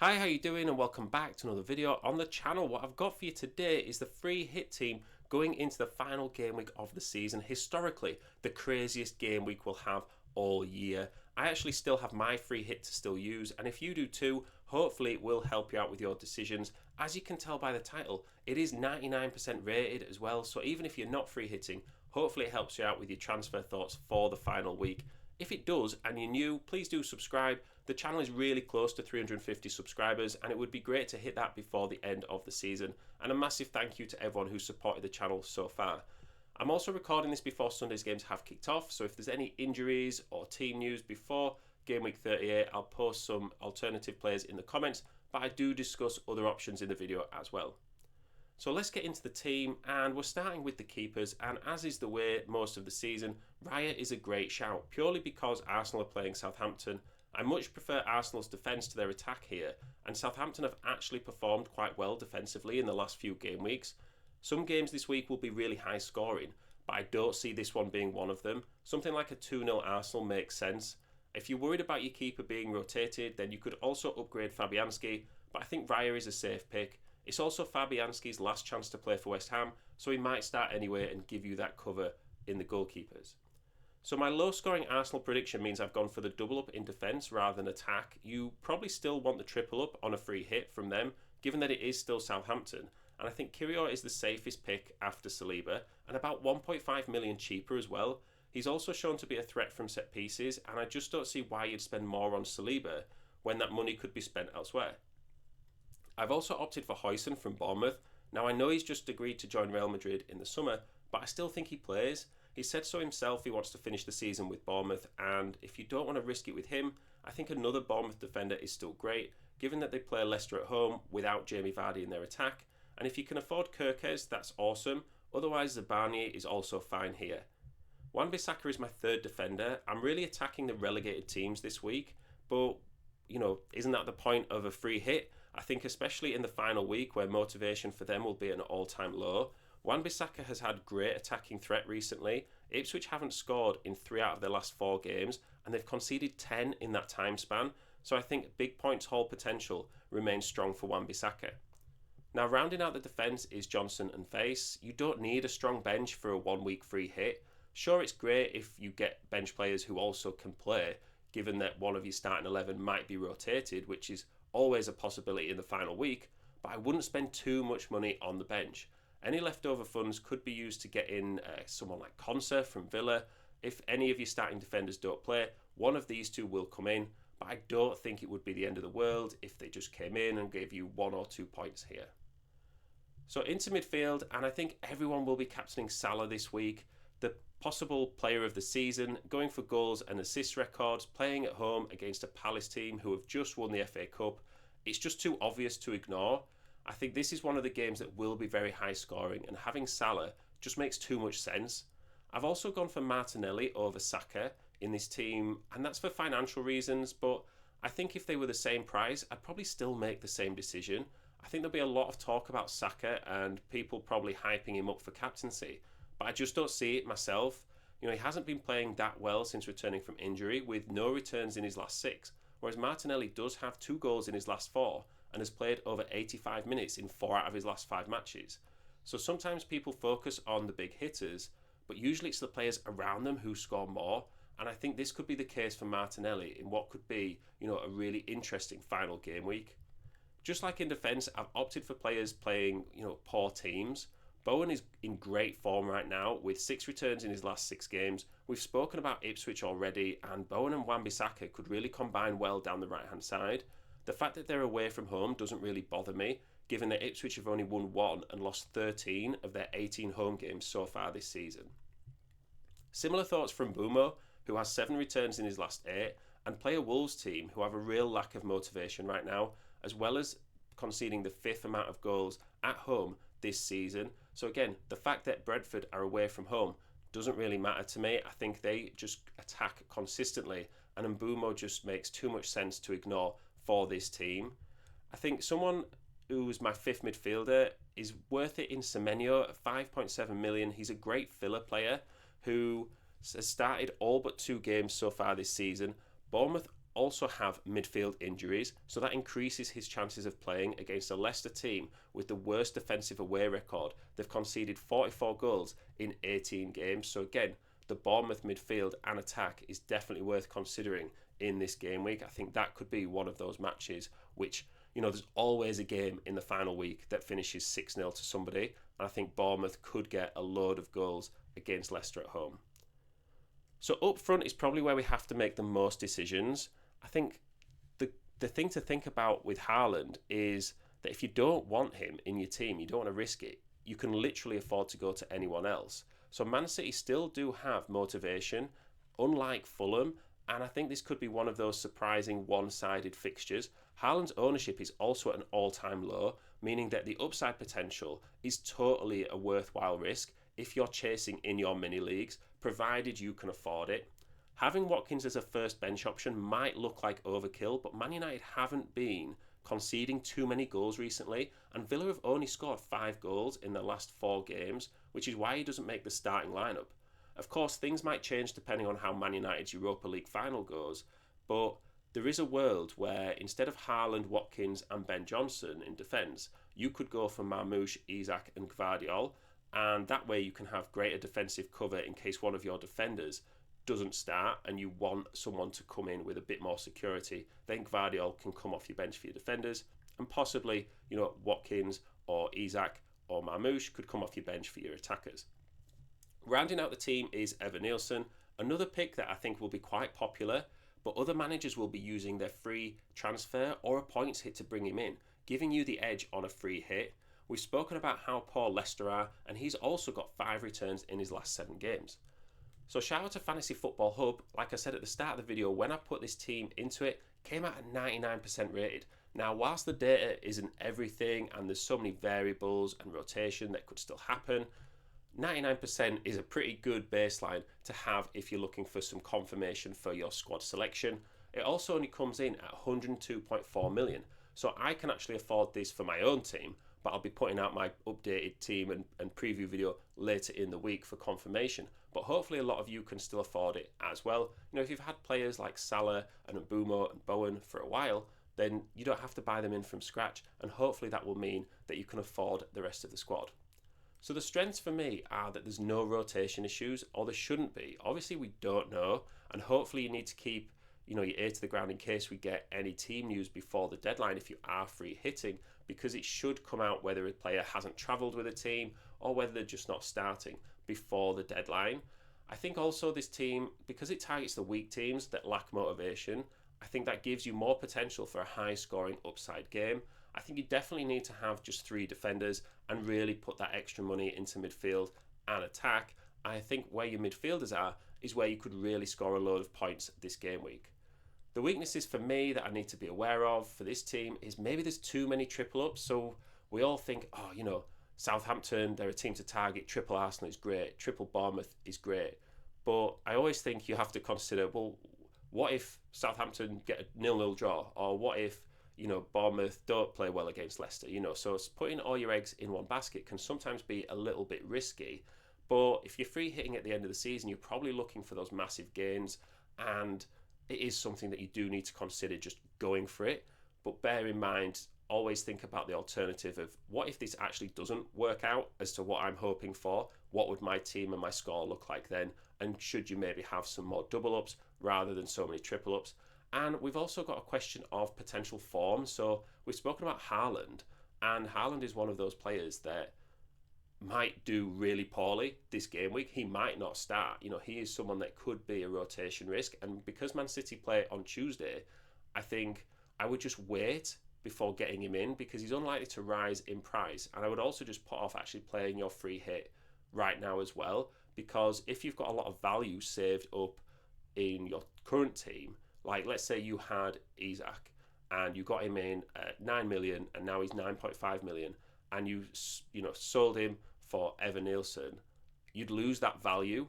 Hi, how you doing? And welcome back to another video on the channel. What I've got for you today is the free hit team going into the final game week of the season. Historically, the craziest game week we'll have all year. I actually still have my free hit to still use, and if you do too, hopefully it will help you out with your decisions. As you can tell by the title, it is 99% rated as well, so even if you're not free hitting, hopefully it helps you out with your transfer thoughts for the final week. If it does and you're new, please do subscribe. The channel is really close to 350 subscribers and it would be great to hit that before the end of the season. And a massive thank you to everyone who's supported the channel so far. I'm also recording this before Sunday's games have kicked off, so if there's any injuries or team news before Game Week 38, I'll post some alternative players in the comments, but I do discuss other options in the video as well. So let's get into the team, and we're starting with the keepers, and as is the way most of the season, Raya is a great shout, purely because Arsenal are playing Southampton. I much prefer Arsenal's defence to their attack here, and Southampton have actually performed quite well defensively in the last few game weeks. Some games this week will be really high scoring, but I don't see this one being one of them. Something like a 2-0 Arsenal makes sense. If you're worried about your keeper being rotated, then you could also upgrade Fabianski, but I think Raya is a safe pick. It's also Fabianski's last chance to play for West Ham, so he might start anyway and give you that cover in the goalkeepers. So my low-scoring Arsenal prediction means I've gone for the double-up in defence rather than attack. You probably still want the triple-up on a free hit from them, given that it is still Southampton. And I think Kiwior is the safest pick after Saliba, and about 1.5 million cheaper as well. He's also shown to be a threat from set pieces, and I just don't see why you'd spend more on Saliba when that money could be spent elsewhere. I've also opted for Huijsen from Bournemouth. Now I know he's just agreed to join Real Madrid in the summer, but I still think he plays. He said so himself, he wants to finish the season with Bournemouth, and if you don't want to risk it with him, I think another Bournemouth defender is still great, given that they play Leicester at home without Jamie Vardy in their attack, and if you can afford Kirkes, that's awesome, otherwise Zabarnyi is also fine here. Wan-Bissaka is my third defender. I'm really attacking the relegated teams this week, but isn't that the point of a free hit? I think especially in the final week where motivation for them will be at an all-time low. Wan-Bissaka has had great attacking threat recently. Ipswich haven't scored in 3 out of their last 4 games, and they've conceded 10 in that time span, so I think big points haul potential remains strong for Wan-Bissaka. Now rounding out the defence is Johnson and Face. You don't need a strong bench for a 1-week free hit. Sure, it's great if you get bench players who also can play, given that one of your starting 11 might be rotated, which is always a possibility in the final week, but I wouldn't spend too much money on the bench. Any leftover funds could be used to get in someone like Konsa from Villa. If any of your starting defenders don't play, one of these two will come in, but I don't think it would be the end of the world if they just came in and gave you 1 or 2 points here. So into midfield, and I think everyone will be captaining Salah this week. The possible player of the season, going for goals and assist records, playing at home against a Palace team who have just won the FA Cup. It's just too obvious to ignore. I think this is one of the games that will be very high scoring, and having Salah just makes too much sense. I've also gone for Martinelli over Saka in this team, and that's for financial reasons, but I think if they were the same price, I'd probably still make the same decision. I think there'll be a lot of talk about Saka and people probably hyping him up for captaincy, but I just don't see it myself. He hasn't been playing that well since returning from injury, with no returns in his last 6, whereas Martinelli does have 2 goals in his last 4 and has played over 85 minutes in 4 out of his last 5 matches. So sometimes people focus on the big hitters, but usually it's the players around them who score more, and I think this could be the case for Martinelli in what could be, a really interesting final game week. Just like in defence, I've opted for players playing, poor teams. Bowen is in great form right now with 6 returns in his last 6 games. We've spoken about Ipswich already, and Bowen and Wan-Bissaka could really combine well down the right-hand side. The fact that they're away from home doesn't really bother me, given that Ipswich have only won 1 and lost 13 of their 18 home games so far this season. Similar thoughts from Bumo, who has 7 returns in his last 8, and play a Wolves team who have a real lack of motivation right now, as well as conceding the 5th amount of goals at home this season. So again, the fact that Brentford are away from home doesn't really matter to me. I think they just attack consistently, and Mbumo just makes too much sense to ignore for this team. I think someone who's my 5th midfielder is worth it in Semenyo at 5.7 million. He's a great filler player who has started all but 2 games so far this season. Bournemouth also have midfield injuries, so that increases his chances of playing against a Leicester team with the worst defensive away record. They've conceded 44 goals in 18 games. So again, the Bournemouth midfield and attack is definitely worth considering in this game week. I think that could be one of those matches which, there's always a game in the final week that finishes 6-0 to somebody. And I think Bournemouth could get a load of goals against Leicester at home. So up front is probably where we have to make the most decisions. I think the thing to think about with Haaland is that if you don't want him in your team, you don't want to risk it, you can literally afford to go to anyone else. So Man City still do have motivation, unlike Fulham, and I think this could be one of those surprising one-sided fixtures. Haaland's ownership is also at an all-time low, meaning that the upside potential is totally a worthwhile risk if you're chasing in your mini leagues, provided you can afford it. Having Watkins as a first bench option might look like overkill, but Man United haven't been conceding too many goals recently, and Villa have only scored 5 goals in their last 4 games, which is why he doesn't make the starting lineup. Of course, things might change depending on how Man United's Europa League final goes, but there is a world where instead of Haaland, Watkins and Ben Johnson in defence, you could go for Marmoush, Isak and Gvardiol, and that way you can have greater defensive cover in case one of your defenders doesn't start and you want someone to come in with a bit more security. Then Gvardiol can come off your bench for your defenders, and possibly, Watkins or Isak or Marmoush could come off your bench for your attackers. Rounding out the team is Evan-Neilson, another pick that I think will be quite popular, but other managers will be using their free transfer or a points hit to bring him in, giving you the edge on a free hit. We've spoken about how poor Leicester are, and he's also got 5 returns in his last 7 games. So shout out to Fantasy Football Hub. Like I said at the start of the video, when I put this team into it, came out at 99% rated. Now, whilst the data isn't everything and there's so many variables and rotation that could still happen, 99% is a pretty good baseline to have if you're looking for some confirmation for your squad selection. It also only comes in at 102.4 million. So I can actually afford this for my own team, but I'll be putting out my updated team and preview video later in the week for confirmation. But hopefully a lot of you can still afford it as well. If you've had players like Salah and Mbumo and Bowen for a while, then you don't have to buy them in from scratch, and hopefully that will mean that you can afford the rest of the squad. So the strengths for me are that there's no rotation issues, or there shouldn't be. Obviously we don't know, and hopefully you need to keep your ear to the ground in case we get any team news before the deadline if you are free hitting, because it should come out whether a player hasn't travelled with a team or whether they're just not starting before the deadline. I think also this team, because it targets the weak teams that lack motivation, I think that gives you more potential for a high scoring upside game. I think you definitely need to have just 3 defenders and really put that extra money into midfield and attack. I think where your midfielders are is where you could really score a load of points this game week. The weaknesses for me that I need to be aware of for this team is maybe there's too many triple ups. So we all think, Southampton, they're a team to target. Triple Arsenal is great. Triple Bournemouth is great. But I always think you have to consider, well, what if Southampton get a 0-0 draw? Or what if, Bournemouth don't play well against Leicester? So putting all your eggs in one basket can sometimes be a little bit risky. But if you're free hitting at the end of the season, you're probably looking for those massive gains, and it is something that you do need to consider just going for it. But bear in mind, always think about the alternative of what if this actually doesn't work out as to what I'm hoping for? What would my team and my score look like then? And should you maybe have some more double ups rather than so many triple ups? And we've also got a question of potential form. So we've spoken about Haaland, and Haaland is one of those players that might do really poorly this game week. He might not start. He is someone that could be a rotation risk. And because Man City play on Tuesday, I think I would just wait before getting him in, because he's unlikely to rise in price. And I would also just put off actually playing your free hit right now as well, because if you've got a lot of value saved up in your current team, like let's say you had Isak and you got him in at 9 million and now he's 9.5 million, and you sold him for Evan-Neilson, you'd lose that value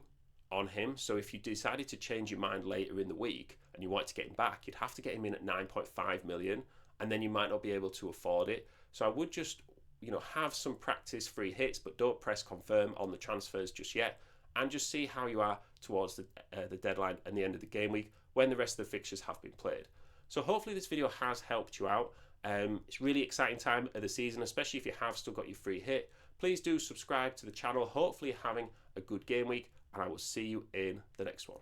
on him. So if you decided to change your mind later in the week and you wanted to get him back, you'd have to get him in at 9.5 million, and then you might not be able to afford it. So I would just have some practice free hits, but don't press confirm on the transfers just yet, and just see how you are towards the deadline and the end of the game week when the rest of the fixtures have been played. So hopefully this video has helped you out. It's a really exciting time of the season, especially if you have still got your free hit. Please do subscribe to the channel. Hopefully you're having a good game week, and I will see you in the next one.